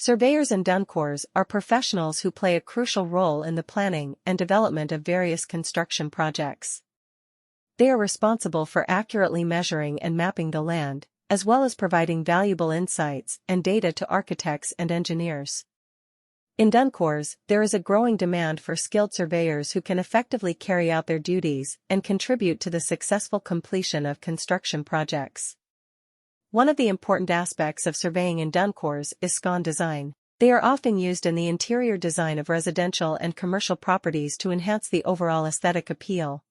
Surveyors and Dankaurs are professionals who play a crucial role in the planning and development of various construction projects. They are responsible for accurately measuring and mapping the land, as well as providing valuable insights and data to architects and engineers. In Dankaurs, there is a growing demand for skilled surveyors who can effectively carry out their duties and contribute to the successful completion of construction projects. One of the important aspects of surveying in Dankaurs is SCON design. They are often used in the interior design of residential and commercial properties to enhance the overall aesthetic appeal.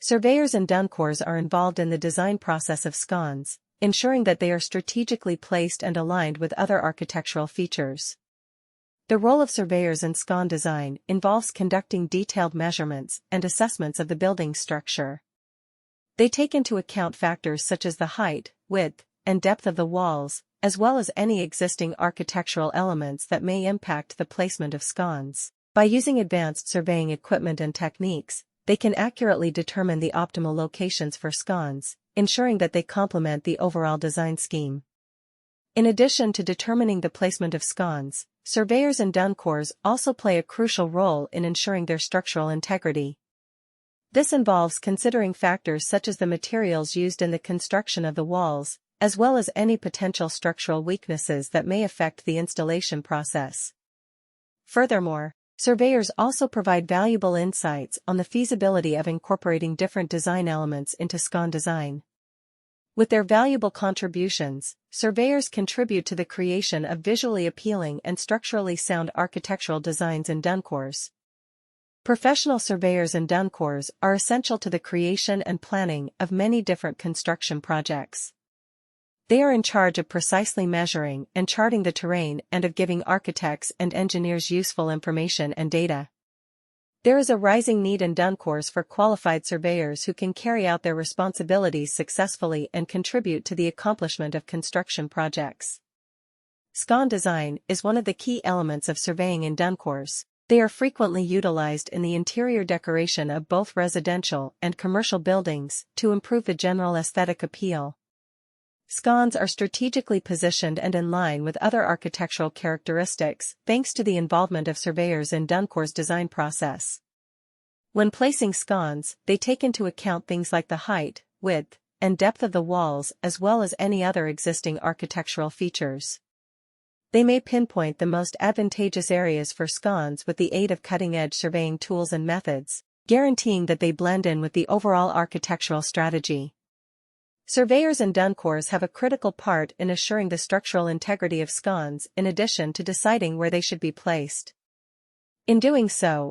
Surveyors and Dankaurs are involved in the design process of SCONs, ensuring that they are strategically placed and aligned with other architectural features. The role of surveyors in SCON design involves conducting detailed measurements and assessments of the building structure. They take into account factors such as the height, width, and depth of the walls, as well as any existing architectural elements that may impact the placement of SCONs. By using advanced surveying equipment and techniques, they can accurately determine the optimal locations for SCONs, ensuring that they complement the overall design scheme. In addition to determining the placement of SCONs, surveyors and Dankaurs also play a crucial role in ensuring their structural integrity. This involves considering factors such as the materials used in the construction of the walls, as well as any potential structural weaknesses that may affect the installation process. Furthermore, surveyors also provide valuable insights on the feasibility of incorporating different design elements into SCON design. With their valuable contributions, surveyors contribute to the creation of visually appealing and structurally sound architectural designs in Dankaurs. Professional surveyors and Dankaurs are essential to the creation and planning of many different construction projects. They are in charge of precisely measuring and charting the terrain and of giving architects and engineers useful information and data. There is a rising need in Dankaurs for qualified surveyors who can carry out their responsibilities successfully and contribute to the accomplishment of construction projects. SCON design is one of the key elements of surveying in Dankaurs. They are frequently utilized in the interior decoration of both residential and commercial buildings to improve the general aesthetic appeal. SCONs are strategically positioned and in line with other architectural characteristics thanks to the involvement of surveyors in Dankaurs' design process. When placing SCONs, they take into account things like the height, width, and depth of the walls as well as any other existing architectural features. They may pinpoint the most advantageous areas for SCONs with the aid of cutting-edge surveying tools and methods, guaranteeing that they blend in with the overall architectural strategy. Surveyors and Dankaurs have a critical part in assuring the structural integrity of SCONs in addition to deciding where they should be placed. In doing so,